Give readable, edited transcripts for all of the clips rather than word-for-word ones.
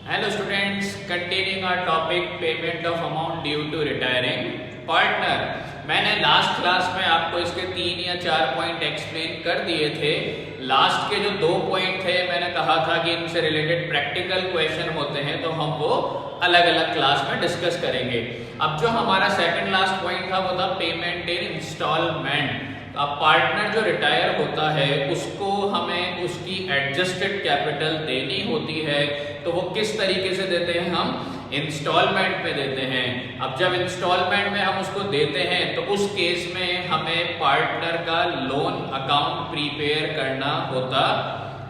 Hello students, continuing our topic payment of amount due to retiring partner। मैंने last class में आपको इसके 3 या 4 पॉइंट एक्सप्लेन कर दिए थे। लास्ट के जो 2 पॉइंट थे मैंने कहा था कि इनसे रिलेटेड प्रैक्टिकल क्वेश्चन होते हैं तो हम वो अलग अलग क्लास में डिस्कस करेंगे। अब जो हमारा सेकंड लास्ट पॉइंट था वो था पेमेंट इन इंस्टॉलमेंट। अब पार्टनर जो रिटायर होता है उसको हमें उसकी एडजस्टेड कैपिटल देनी होती है, तो वो किस तरीके से देते हैं? हम इंस्टॉलमेंट में देते हैं। अब जब इंस्टॉलमेंट में हम उसको देते हैं तो उस केस में हमें पार्टनर का लोन अकाउंट प्रीपेयर करना होता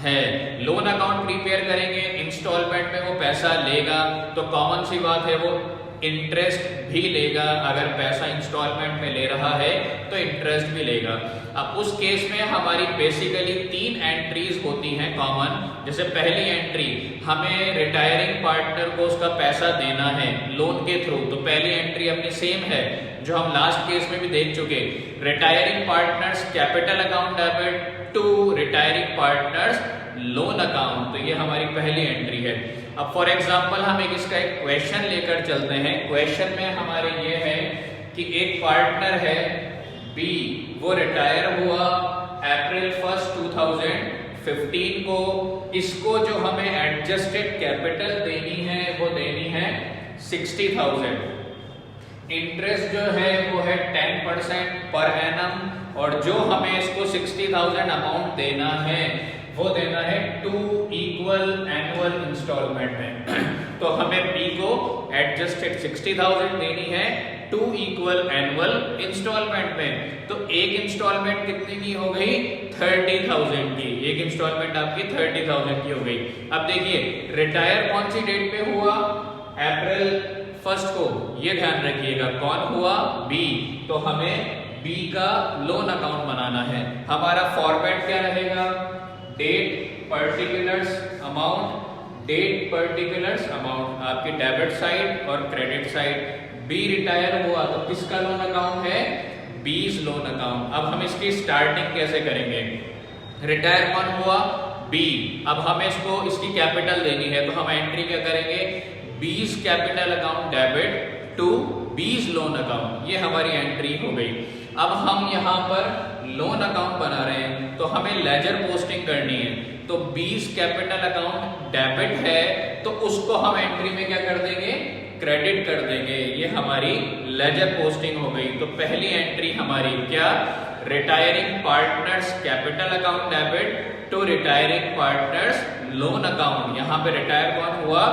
है। लोन अकाउंट प्रीपेयर करेंगे, इंस्टॉलमेंट में वो पैसा लेगा तो कॉमन सी बात है वो इंटरेस्ट भी लेगा। अगर पैसा इंस्टॉलमेंट में ले रहा है तो इंटरेस्ट भी लेगा। अब उस केस में हमारी बेसिकली 3 एंट्रीज होती हैं कॉमन। जैसे पहली एंट्री, हमें रिटायरिंग पार्टनर को उसका पैसा देना है लोन के थ्रू, तो पहली एंट्री अपनी सेम है जो हम लास्ट केस में भी देख चुके। Retiring partners capital account debit to retiring partners loan account, तो ये हमारी पहली एंट्री है। अब फॉर एग्जांपल हम इसका एक क्वेश्चन लेकर चलते हैं। क्वेश्चन में हमारे ये है कि एक पार्टनर है बी, वो रिटायर हुआ अप्रैल 1 2015 को। इसको जो हमें एडजस्टेड कैपिटल देनी है वो देनी है 60,000। इंटरेस्ट जो है वो है 10% पर एनम, और जो हमें इसको 60,000 अमाउंट देना है वो देना है 2 इक्वल एनुअल इंस्टॉलमेंट में। तो हमें बी को एडजस्टेड 60,000 देनी है 2 इक्वल एनुअल इंस्टॉलमेंट में। तो एक इंस्टॉलमेंट कितने की हो गई? 30,000 की। एक इंस्टॉलमेंट आपकी 30,000 की हो गई। अब देखिए रिटायर कौन सी डेट पे हुआ? अप्रैल 1 को। ये ध्यान रखिएगा कौन हुआ? बी। तो हमें बी का लोन अकाउंट बनाना है। हमारा फॉर्मेट क्या रहेगा? Date particulars amount, date particulars amount, आपकी डेबिट साइड और क्रेडिट साइड। बी रिटायर हुआ तो किसका लोन अकाउंट है? बीज लोन अकाउंट। अब हम इसकी स्टार्टिंग कैसे करेंगे? रिटायर कौन हुआ? बी। अब हमें इसको इसकी कैपिटल देनी है तो हम एंट्री क्या करेंगे? B's capital account debit to B's loan account. ये हमारी एंट्री हो गई। अब हम यहाँ पर लोन अकाउंट बना रहे हैं तो हमें लेजर पोस्टिंग करनी है। तो बीज कैपिटल अकाउंट डेबिट है तो उसको हम एंट्री में क्या कर देंगे? क्रेडिट कर देंगे। ये हमारी लेजर पोस्टिंग हो गई। तो पहली एंट्री हमारी क्या? Retiring partners capital account debit to retiring partners loan account. यहाँ पे रिटायर कौन हुआ?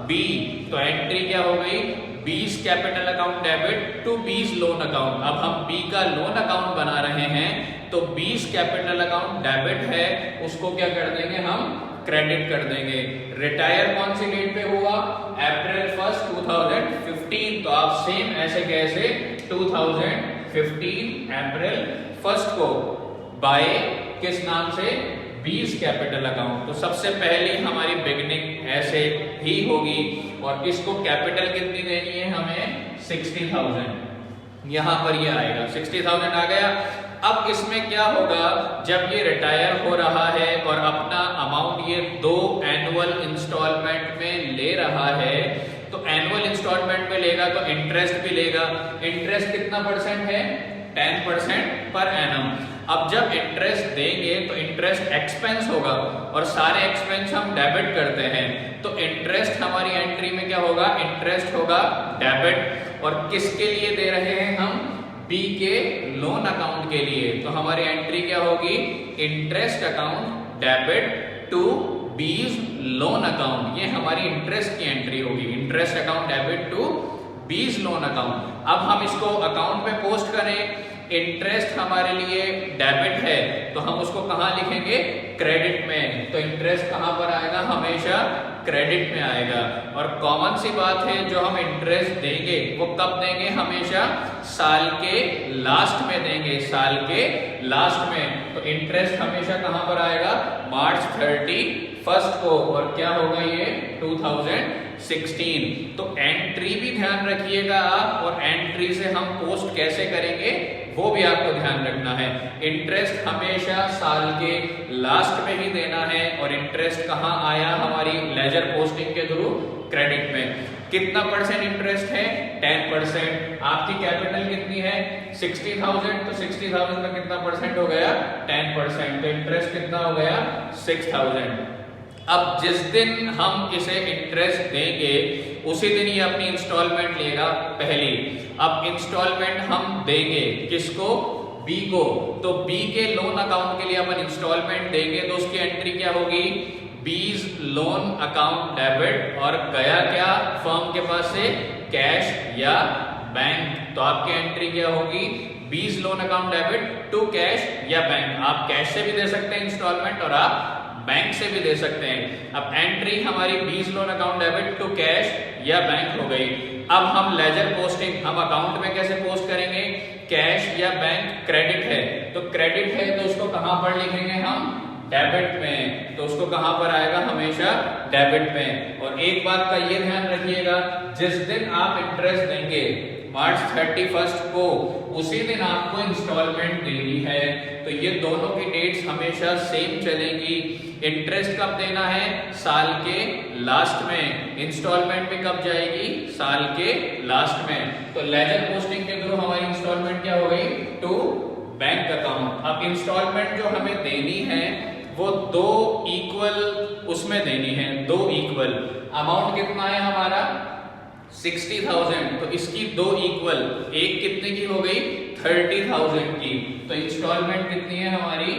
बी। तो एंट्री क्या हो गई? B's capital account debit to B's loan account. अब हम बी का लोन अकाउंट बना रहे हैं तो बीज कैपिटल अकाउंट डेबिट है, उसको क्या कर देंगे? हम क्रेडिट कर देंगे। रिटायर कौन सी डेट पे हुआ? अप्रैल 1 2015। तो आप सेम ऐसे कैसे 2015 अप्रैल 1 को बाय किस नाम से? बीज कैपिटल अकाउंट। तो सबसे पहले हमारी बिगिनिंग ऐसे ही होगी और इसको कैपिटल कितनी देनी है हमें? 60,000। यहां पर ये आएगा 60,000 आ गया। अब इसमें क्या होगा? जब ये रिटायर हो रहा है और अपना अमाउंट ये 2 एनुअल इंस्टॉलमेंट में ले रहा है, तो एनुअल इंस्टॉलमेंट में लेगा तो इंटरेस्ट भी लेगा। इंटरेस्ट कितना परसेंट है? 10% पर एनम। अब जब इंटरेस्ट देंगे तो इंटरेस्ट एक्सपेंस होगा और सारे एक्सपेंस हम डेबिट करते हैं, तो इंटरेस्ट हमारी एंट्री में क्या होगा? इंटरेस्ट होगा डेबिट। और किसके लिए दे रहे हैं हम? बी के लोन अकाउंट के लिए। तो हमारी एंट्री क्या होगी? Interest account debit to B's loan account. ये हमारी इंटरेस्ट की एंट्री होगी। Interest account debit to B's loan account. अब हम इसको अकाउंट में पोस्ट करें। इंटरेस्ट हमारे लिए डेबिट है तो हम उसको कहाँ लिखेंगे? क्रेडिट में। तो इंटरेस्ट कहाँ पर आएगा? हमेशा क्रेडिट में आएगा। और कॉमन सी बात है जो हम इंटरेस्ट देंगे वो कब देंगे? हमेशा साल के लास्ट में देंगे। साल के लास्ट में। तो इंटरेस्ट हमेशा कहाँ पर आएगा? मार्च 31 को। और क्या होगा ये? 2016। तो एंट्री भी ध्यान रखिएगा आप, और एंट्री से हम पोस्ट कैसे करेंगे? वो भी आपको ध्यान रखना है। इंटरेस्ट हमेशा साल के लास्ट में ही देना है और इंटरेस्ट कहाँ आया हमारी लेजर पोस्टिंग के थ्रू, क्रेडिट में। कितना परसेंट इंटरेस्ट है? 10%। आपकी कैपिटल कितनी है? 60,000, तो 60,000 का कितना परसेंट हो गया? 10%। तो इंटरेस्ट कितना हो गया? 6,000। अब जिस दिन हम इसे इंटरेस्ट देंगे उसी दिन ये अपनी इंस्टॉलमेंट लेगा पहली। अब इंस्टॉलमेंट हम देंगे किसको? बी को। तो बी के लोन अकाउंट के लिए अपन इंस्टॉलमेंट देंगे तो उसकी एंट्री क्या होगी? बीज लोन अकाउंट डेबिट, और गया क्या फर्म के पास से? कैश या बैंक। तो आपकी एंट्री क्या होगी? B's loan account debit to cash या बैंक। आप कैश से भी दे सकते हैं इंस्टॉलमेंट और आप बैंक से भी दे सकते हैं। अब एंट्री हमारी B's loan account debit to cash या बैंक हो गई। अब हम लेजर पोस्टिंग हम अकाउंट में कैसे पोस्ट करेंगे? कैश या बैंक क्रेडिट है, तो क्रेडिट है तो उसको कहां पर लिखेंगे हम? डेबिट में। तो उसको कहां पर आएगा? हमेशा डेबिट में। और एक बात का ये ध्यान रखिएगा, जिस दिन आप इंटरेस्ट देंगे मार्च 31 को, उसी दिन आपको इंस्टॉलमेंट देनी है। तो ये दोनों की डेट्स हमेशा सेम चलेंगी। इंटरेस्ट कब देना है? साल के लास्ट में। इंस्टॉलमेंट भी कब जाएगी? साल के लास्ट में। तो लेजर पोस्टिंग के थ्रू हमारी इंस्टॉलमेंट क्या हो गई? To bank account. अब इंस्टॉलमेंट जो हमें देनी है वो 2 इक्वल उसमें देनी है, 2 इक्वल। अमाउंट कितना है हमारा? 60,000। तो इसकी 2 इक्वल, एक कितने की हो गई? 30,000 की। तो इंस्टॉलमेंट कितनी है हमारी?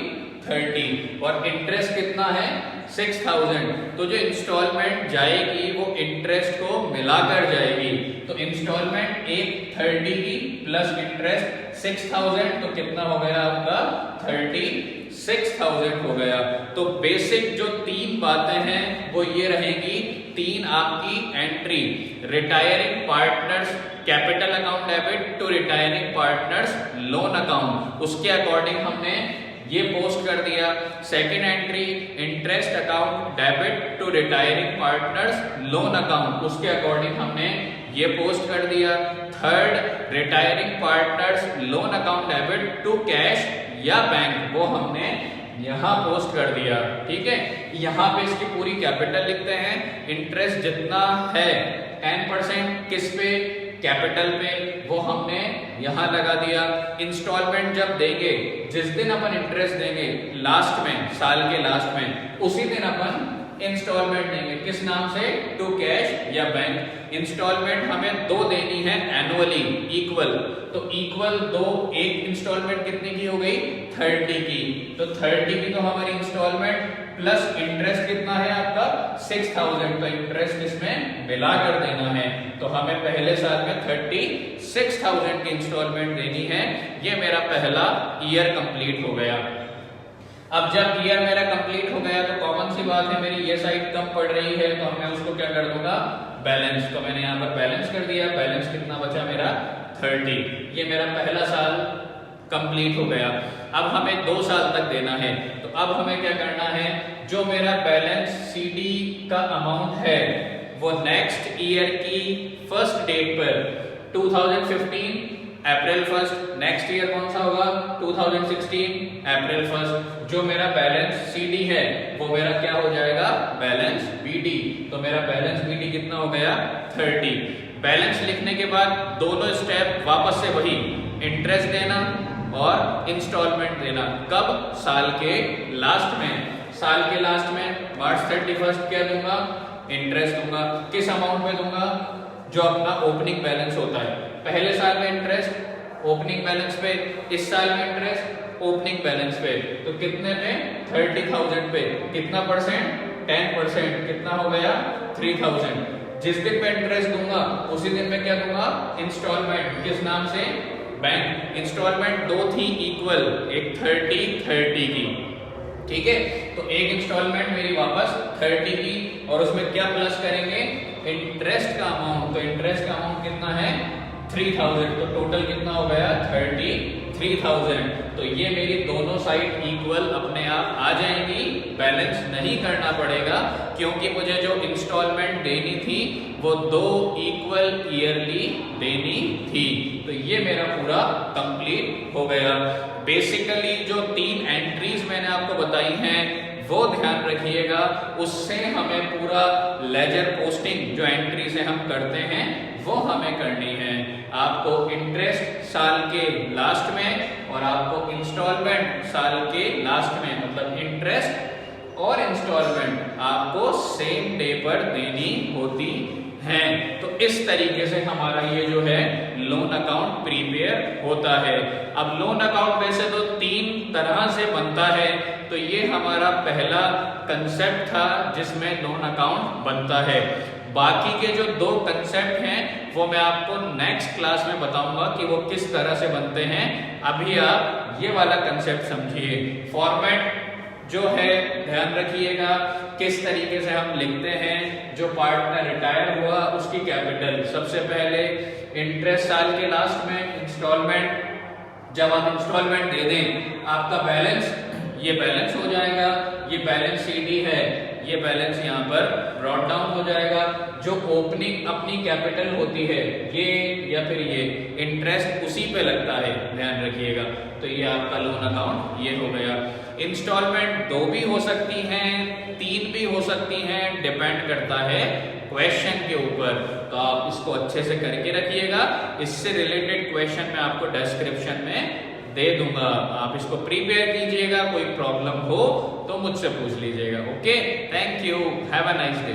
30। और इंटरेस्ट कितना है? 6,000। तो जो इंस्टॉलमेंट जाएगी वो इंटरेस्ट को मिलाकर जाएगी। तो इंस्टॉलमेंट एक 30 की प्लस इंटरेस्ट 6,000, तो कितना हो गया आपका? 36,000 हो गया। तो बेसिक जो 3 बातें हैं वो ये रहेगी। 3 आपकी entry, retiring partners capital account debit to retiring partners loan account, उसके अकॉर्डिंग हमने ये पोस्ट कर दिया। Second entry, interest account debit to retiring partners loan account, उसके अकॉर्डिंग हमने ये पोस्ट कर दिया। Third, retiring partners loan account debit to cash या बैंक, वो हमने यहां पोस्ट कर दिया। ठीक है, यहां पे इसकी पूरी कैपिटल लिखते हैं। इंटरेस्ट जितना है 10% किस पे? कैपिटल पे, वो हमने यहां लगा दिया। इंस्टॉलमेंट जब देंगे, जिस दिन अपन इंटरेस्ट देंगे लास्ट में, साल के लास्ट में, उसी दिन अपन इंस्टॉलमेंट देंगे। किस नाम से? टू कैश या बैंक। इंस्टॉलमेंट हमें 2 देनी है एनुअली इक्वल। तो इक्वल 2, एक इंस्टॉलमेंट कितने की हो गई? 30 की। तो 30 की तो हमारी इंस्टॉलमेंट प्लस इंटरेस्ट कितना है आपका? 6,000। तो इंटरेस्ट इसमें मिला कर देना है। तो हमें पहले साल में 36,000 की इंस्टॉलमेंट देनी है। ये मेरा पहला ईयर कंप्लीट हो गया। अब जब ईयर मेरा कंप्लीट हो गया तो कॉमन सी बात है, मेरी ये साइड कम पड़ रही है, तो मैं उसको क्या कर दूंगा? बैलेंस। तो मैंने यहाँ पर बैलेंस कर दिया। बैलेंस कितना बचा मेरा? 30। ये मेरा पहला साल कंप्लीट हो गया। अब हमें 2 साल तक देना है। तो अब हमें क्या करना है? जो मेरा बैलेंस सीडी का अमाउंट है वो नेक्स्ट ईयर की फर्स्ट डेट पर 2015 अप्रैल 1, नेक्स्ट ईयर कौन सा होगा? 2016 अप्रैल 1। जो मेरा बैलेंस सीडी है वो मेरा क्या हो जाएगा? Balance BD. तो मेरा बैलेंस बीडी कितना हो गया? 30। बैलेंस लिखने के बाद दोनों स्टेप वापस से वही, इंटरेस्ट देना और इंस्टॉलमेंट देना। कब? साल के लास्ट में। साल के लास्ट में मार्च 31 क्या दूंगा? इंटरेस्ट दूंगा। किस अमाउंट में दूंगा? जो अपना ओपनिंग बैलेंस होता है। पहले साल में इंटरेस्ट ओपनिंग बैलेंस पे, इस साल में इंटरेस्ट ओपनिंग बैलेंस पे। तो कितने पे? 30,000 पे। कितना परसेंट? 10%। कितना हो गया? 3,000। जिस दिन पे इंटरेस्ट दूंगा उसी दिन में क्या दूंगा? इंस्टॉलमेंट। किस नाम से? बैंक। इंस्टॉलमेंट 2 थी इक्वल, एक 30 की। ठीक है, तो एक इंस्टॉलमेंट मेरी वापस 30 की, और उसमें क्या प्लस करेंगे? इंटरेस्ट का अमाउंट। तो इंटरेस्ट का अमाउंट कितना है? 3,000। तो टोटल कितना हो गया? 33,000। तो ये मेरी दोनों साइड इक्वल अपने आप आ जाएंगी। बैलेंस नहीं करना पड़ेगा, क्योंकि मुझे जो इंस्टॉलमेंट देनी थी वो 2 इक्वल ईयरली देनी थी। तो ये मेरा पूरा कंप्लीट हो गया। बेसिकली जो 3 एंट्रीज मैंने आपको बताई हैं वो ध्यान रखिएगा, उससे हमें पूरा लेजर पोस्टिंग जो एंट्री से हम करते हैं वो हमें करनी है। आपको इंटरेस्ट साल के लास्ट में और आपको इंस्टॉलमेंट साल के लास्ट में, मतलब इंटरेस्ट और इंस्टॉलमेंट आपको सेम डे पर देनी होती हैं। तो इस तरीके से हमारा ये जो है लोन अकाउंट प्रिपेयर होता है। अब लोन अकाउंट वैसे तो 3 तरह से बनता है, तो ये हमारा पहला कंसेप्ट था जिसमें लोन अकाउंट बनता है। बाकी के जो 2 कंसेप्ट हैं वो मैं आपको नेक्स्ट क्लास में बताऊंगा कि वो किस तरह से बनते हैं। अभी आप ये वाला कंसेप्ट समझिए। फॉर्मेट जो है ध्यान रखिएगा, किस तरीके से हम लिखते हैं। जो पार्टनर रिटायर हुआ उसकी कैपिटल, सबसे पहले इंटरेस्ट साल के लास्ट में, इंस्टॉलमेंट जब आप इंस्टॉलमेंट दे दें आपका बैलेंस, ये बैलेंस हो जाएगा, ये बैलेंस सीडी है, ये बैलेंस यहाँ पर ब्रॉट डाउन हो जाएगा। जो ओपनिंग अपनी कैपिटल होती है ये या फिर ये इंटरेस्ट उसी पे लगता है, ध्यान रखिएगा। तो ये आपका लोन अकाउंट ये हो गया। इंस्टॉलमेंट 2 भी हो सकती हैं, 3 भी हो सकती हैं, डिपेंड करता है क्वेश्चन के ऊपर। तो आप इसको अच्छे से करके रखिएगा। इससे रिलेटेड क्वेश्चन मैं आपको डिस्क्रिप्शन में दे दूंगा, आप इसको प्रिपेयर कीजिएगा। कोई प्रॉब्लम हो तो मुझसे पूछ लीजिएगा। Okay, thank you, have a nice day.